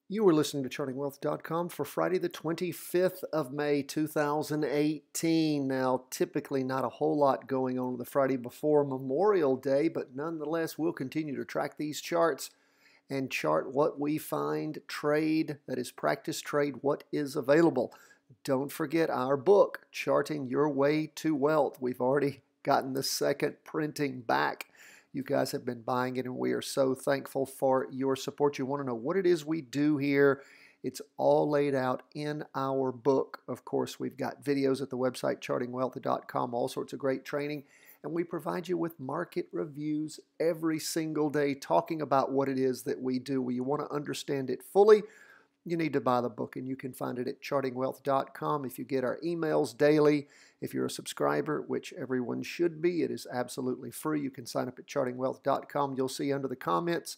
You were listening to chartingwealth.com for Friday the 25th of May 2018. Now, typically not a whole lot going on the Friday before Memorial Day, but nonetheless, we'll continue to track these charts and chart what we find, trade, that is practice trade, what is available. Don't forget our book, Charting Your Way to Wealth. We've already gotten the second printing back. You guys have been buying it, and we are so thankful for your support. You want to know what it is we do here. It's all laid out in our book. Of course, we've got videos at the website, chartingwealth.com, all sorts of great training. And we provide you with market reviews every single day talking about what it is that we do. Well, you want to understand it fully, you need to buy the book, and you can find it at chartingwealth.com. If you get our emails daily, if you're a subscriber, which everyone should be, it is absolutely free. You can sign up at chartingwealth.com. You'll see under the comments,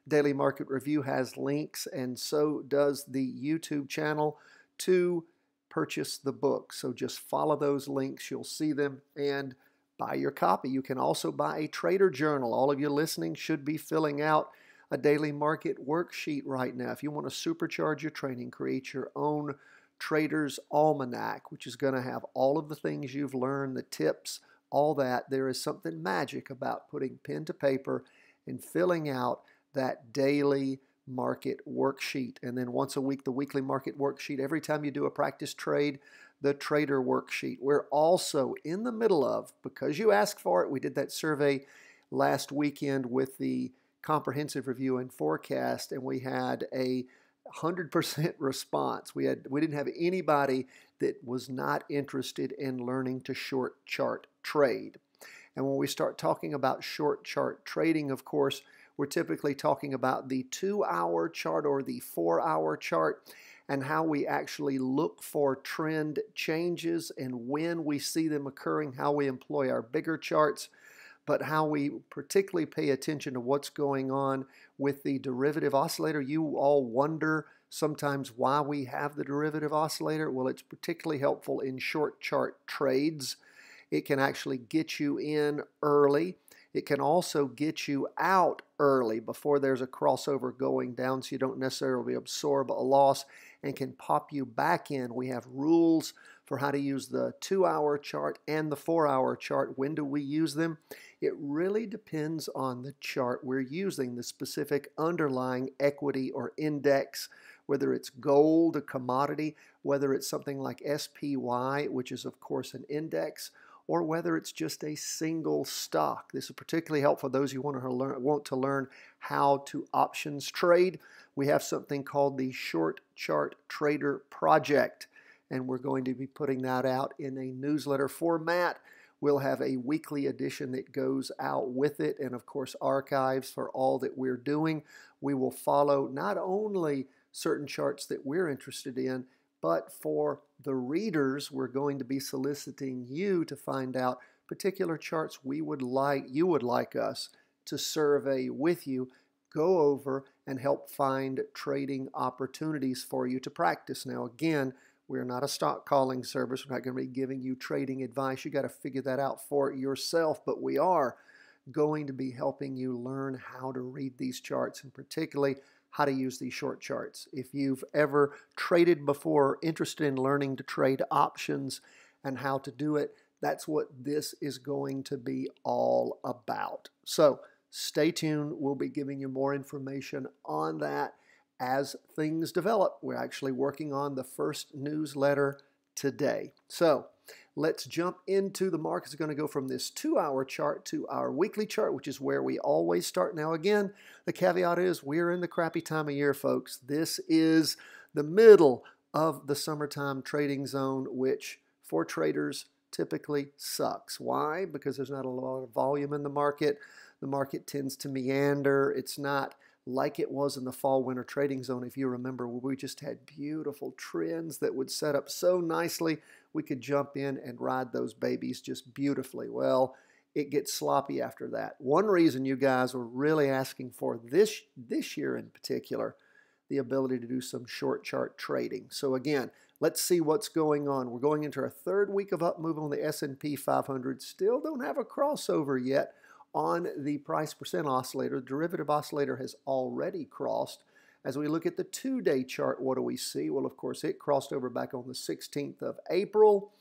Daily Market Review has links, and so does the YouTube channel to purchase the book. So just follow those links. You'll see them and buy your copy. You can also buy a trader journal. All of you listening should be filling out a daily market worksheet right now. If you want to supercharge your training, create your own Trader's Almanac, which is going to have all of the things you've learned, the tips, all that. There is something magic about putting pen to paper and filling out that daily market worksheet. And then once a week, the weekly market worksheet. Every time you do a practice trade, the trader worksheet. We're also in the middle of, because you asked for it, we did that survey last weekend with the comprehensive review and forecast, and we had a 100% response. We didn't have anybody that was not interested in learning to short chart trade. And when we start talking about short chart trading, of course, we're typically talking about the 2-hour chart or the 4-hour chart, and how we actually look for trend changes and when we see them occurring, how we employ our bigger charts, but how we particularly pay attention to what's going on with the derivative oscillator. You all wonder sometimes why we have the derivative oscillator. Well, it's particularly helpful in short chart trades. It can actually get you in early. It can also get you out early before there's a crossover going down, so you don't necessarily absorb a loss, and can pop you back in. We have rules for how to use the 2-hour chart and the 4-hour chart. When do we use them? It really depends on the chart we're using, the specific underlying equity or index, whether it's gold, a commodity, whether it's something like SPY, which is of course an index, or whether it's just a single stock. This is particularly helpful for those who want to learn how to options trade. We have something called the Short Chart Trader Project, and we're going to be putting that out in a newsletter format. We'll have a weekly edition that goes out with it, and of course archives for all that we're doing. We will follow not only certain charts that we're interested in, but for the readers, we're going to be soliciting you to find out particular charts you would like us to survey with you, go over, and help find trading opportunities for you to practice. Now, again, we're not a stock calling service. We're not going to be giving you trading advice. You got to figure that out for yourself, but we are going to be helping you learn how to read these charts, and particularly how to use these short charts. If you've ever traded before, interested in learning to trade options and how to do it, that's what this is going to be all about. So stay tuned. We'll be giving you more information on that as things develop. We're actually working on the first newsletter today. So let's jump into the markets. Going to go from this 2-hour chart to our weekly chart, which is where we always start. Now, again, the caveat is we're in the crappy time of year, folks. This is the middle of the summertime trading zone, which for traders typically sucks. Why? Because there's not a lot of volume in the market. The market tends to meander. It's not like it was in the fall-winter trading zone. If you remember, we just had beautiful trends that would set up so nicely we could jump in and ride those babies just beautifully. Well, it gets sloppy after that. One reason you guys were really asking for this year in particular, the ability to do some short chart trading. So again, let's see what's going on. We're going into our third week of up move on the S&P 500. Still don't have a crossover yet on the price percent oscillator. The derivative oscillator has already crossed, As we look at the 2-day chart, what do we see? Well, of course, it crossed over back on the 16th of April,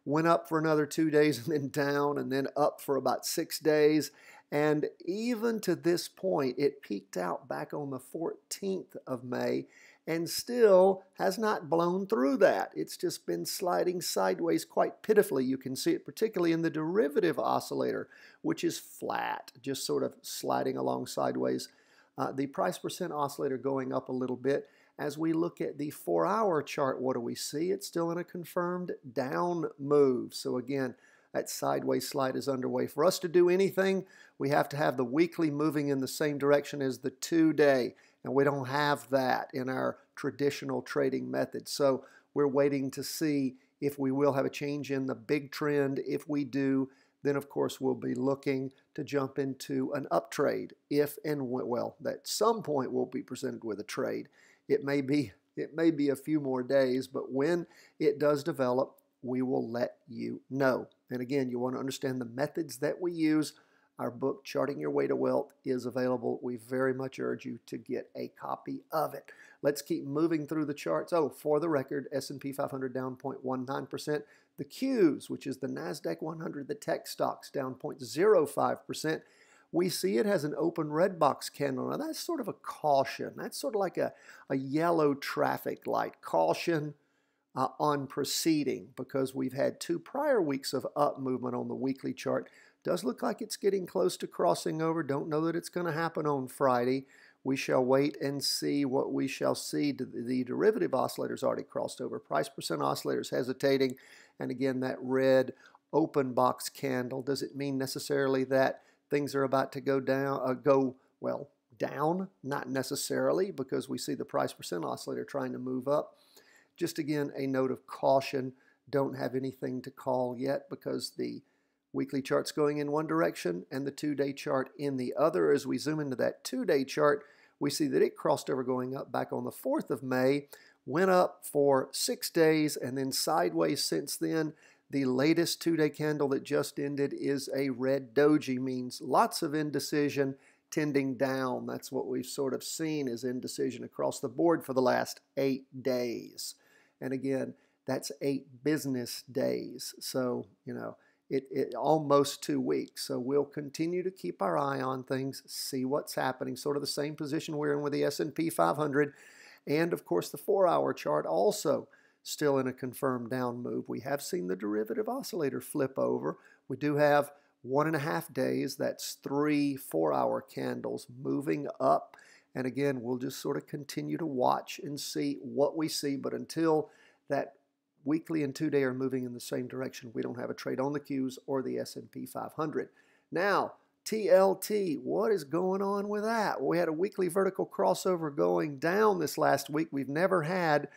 went up for another 2 days and then down and then up for about 6 days. And even to this point, it peaked out back on the 14th of May and still has not blown through that. It's just been sliding sideways quite pitifully. You can see it particularly in the derivative oscillator, which is flat, just sort of sliding along sideways. The price percent oscillator going up a little bit. As we look at the 4-hour chart, what do we see? It's still in a confirmed down move. So again, that sideways slide is underway. For us to do anything, we have to have the weekly moving in the same direction as the 2-day. And we don't have that in our traditional trading method. So we're waiting to see if we will have a change in the big trend. If we do, then of course we'll be looking to jump into an up trade. If and when, well, at some point we'll be presented with a trade. It may be a few more days, but when it does develop, we will let you know. And again, you want to understand the methods that we use. Our book, Charting Your Way to Wealth, is available. We very much urge you to get a copy of it. Let's keep moving through the charts. Oh, for the record, S&P 500 down 0.19%. The Qs, which is the NASDAQ 100, the tech stocks, down 0.05%. We see it has an open red box candle. Now, that's sort of a caution. That's sort of like a yellow traffic light. Caution on proceeding, because we've had 2 prior weeks of up movement on the weekly chart. Does look like it's getting close to crossing over. Don't know that it's going to happen on Friday. We shall wait and see what we shall see. The derivative oscillator's already crossed over. Price percent oscillator's hesitating. And again, that red open box candle, does it mean necessarily that things are about to go down? Down? Not necessarily, because we see the price percent oscillator trying to move up. Just again, a note of caution. Don't have anything to call yet, because the weekly chart's going in one direction and the 2-day chart in the other. As we zoom into that 2-day chart, we see that it crossed over going up back on the 4th of May, went up for 6 days and then sideways since then. The latest 2-day candle that just ended is a red doji, means lots of indecision tending down. That's what we've sort of seen, is indecision across the board for the last 8 days. And again, that's 8 business days. So, you know, it almost 2 weeks. So we'll continue to keep our eye on things, see what's happening. Sort of the same position we're in with the S&P 500. And of course, the 4-hour chart also still in a confirmed down move. We have seen the derivative oscillator flip over. We do have 1.5 days. That's 3 4-hour candles moving up. And again, we'll just sort of continue to watch and see what we see. But until that weekly and 2-day are moving in the same direction, we don't have a trade on the Qs or the S&P 500. Now, TLT, what is going on with that? Well, we had a weekly vertical crossover going down this last week. We've never had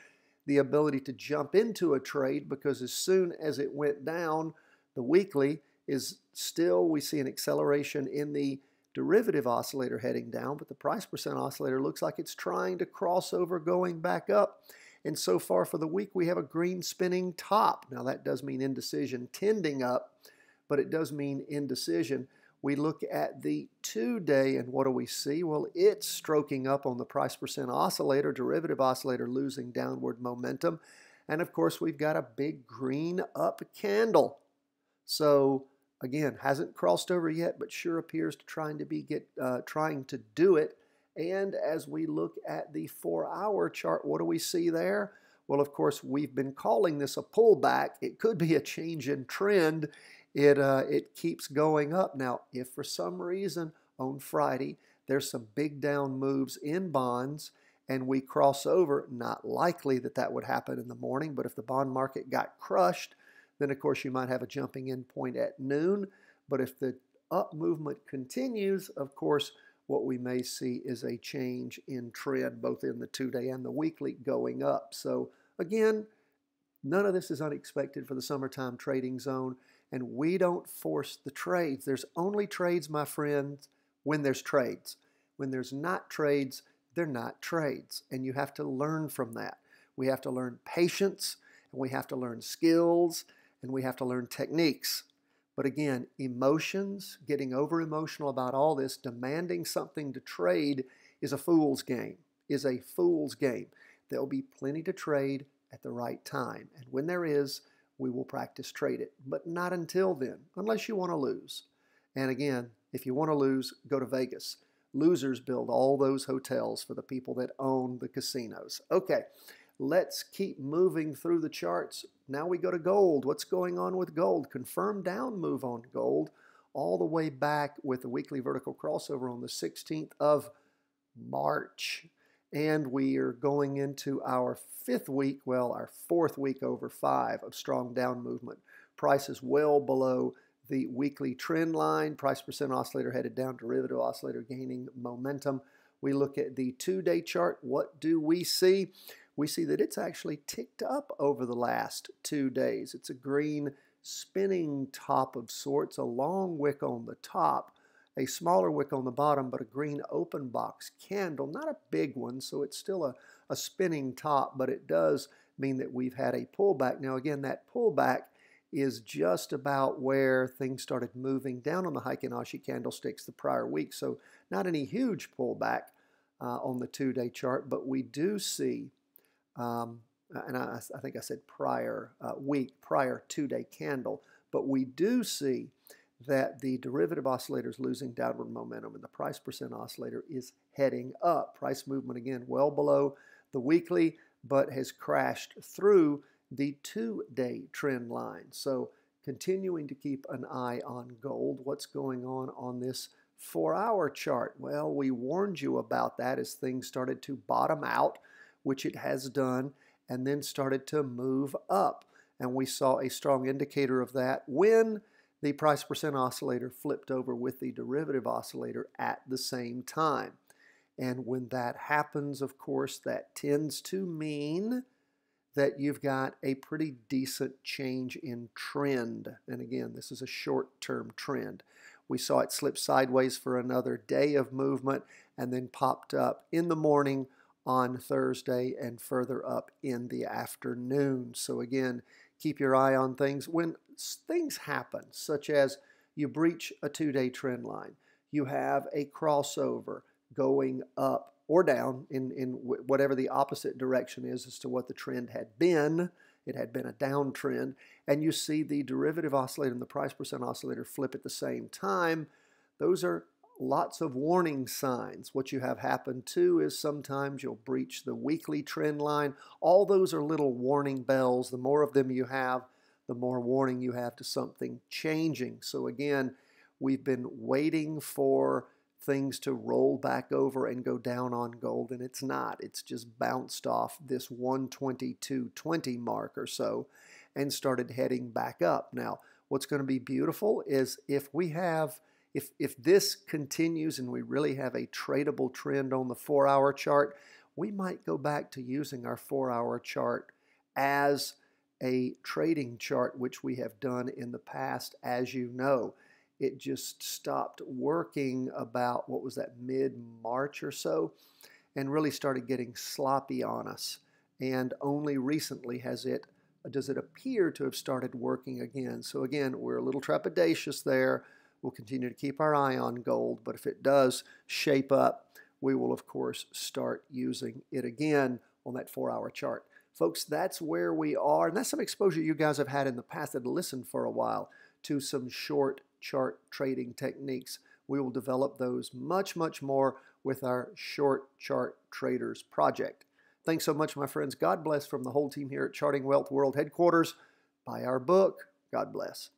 the ability to jump into a trade, because as soon as it went down, the weekly is still, we see an acceleration in the derivative oscillator heading down, but the price percent oscillator looks like it's trying to cross over going back up. And so far for the week, we have a green spinning top. Now that does mean indecision tending up, but it does mean indecision. We look at the 2-day, and what do we see? Well, it's stroking up on the price percent oscillator, derivative oscillator losing downward momentum. And of course, we've got a big green up candle. So again, hasn't crossed over yet, but sure appears to trying to do it. And as we look at the 4-hour chart, what do we see there? Well, of course, we've been calling this a pullback. It could be a change in trend. It keeps going up. Now, if for some reason on Friday there's some big down moves in bonds and we cross over, not likely that that would happen in the morning, but if the bond market got crushed, then of course you might have a jumping in point at noon. But if the up movement continues, of course, what we may see is a change in trend, both in the 2-day and the weekly going up. So again, none of this is unexpected for the summertime trading zone, and we don't force the trades. There's only trades, my friends, when there's trades. When there's not trades, they're not trades, and you have to learn from that. We have to learn patience, and we have to learn skills, and we have to learn techniques. But again, emotions, getting over emotional about all this, demanding something to trade is a fool's game. is a fool's game. There'll be plenty to trade at the right time. And when there is, we will practice trade it. But not until then, unless you want to lose. And again, if you want to lose, go to Vegas. Losers build all those hotels for the people that own the casinos. Okay, let's keep moving through the charts. Now we go to gold. What's going on with gold? Confirmed down move on gold all the way back with the weekly vertical crossover on the 16th of March. And we are going into our fifth week, well, our fourth week over 5 of strong down movement. Price is well below the weekly trend line. Price percent oscillator headed down, derivative oscillator gaining momentum. We look at the 2-day chart. What do we see? We see that it's actually ticked up over the last 2 days. It's a green spinning top of sorts, a long wick on the top, a smaller wick on the bottom, but a green open box candle. Not a big one, so it's still a spinning top, but it does mean that we've had a pullback. Now again, that pullback is just about where things started moving down on the Heikin Ashi candlesticks the prior week. So not any huge pullback on the 2-day chart, but we do see, and I think I said prior week, prior 2-day candle, but we do see that the derivative oscillator is losing downward momentum and the price percent oscillator is heading up. Price movement again well below the weekly, but has crashed through the 2-day trend line. So continuing to keep an eye on gold. What's going on this 4-hour chart? Well, we warned you about that as things started to bottom out, which it has done, and then started to move up. And we saw a strong indicator of that when the price percent oscillator flipped over with the derivative oscillator at the same time. And when that happens, of course, that tends to mean that you've got a pretty decent change in trend. And again, this is a short-term trend. We saw it slip sideways for another day of movement and then popped up in the morning on Thursday and further up in the afternoon. So again, keep your eye on things. When things happen, such as you breach a 2-day trend line, you have a crossover going up or down in whatever the opposite direction is as to what the trend had been. It had been a downtrend, and you see the derivative oscillator and the price percent oscillator flip at the same time. Those are lots of warning signs. What you have happen too is sometimes you'll breach the weekly trend line. All those are little warning bells. The more of them you have, the more warning you have to something changing. So again, we've been waiting for things to roll back over and go down on gold, and it's not. It's just bounced off this 122.20 mark or so and started heading back up. Now, what's going to be beautiful is if this continues and we really have a tradable trend on the 4-hour chart, we might go back to using our 4-hour chart as a trading chart, which we have done in the past, as you know. It just stopped working about, what was that, mid-March or so, and really started getting sloppy on us. And only recently does it appear to have started working again. So again, we're a little trepidatious there. We'll continue to keep our eye on gold, but if it does shape up, we will, of course, start using it again on that 4-hour chart. Folks, that's where we are, and that's some exposure you guys have had in the past that listened for a while to some short chart trading techniques. We will develop those much, much more with our Short Chart Traders project. Thanks so much, my friends. God bless from the whole team here at Charting Wealth World Headquarters. Buy our book. God bless.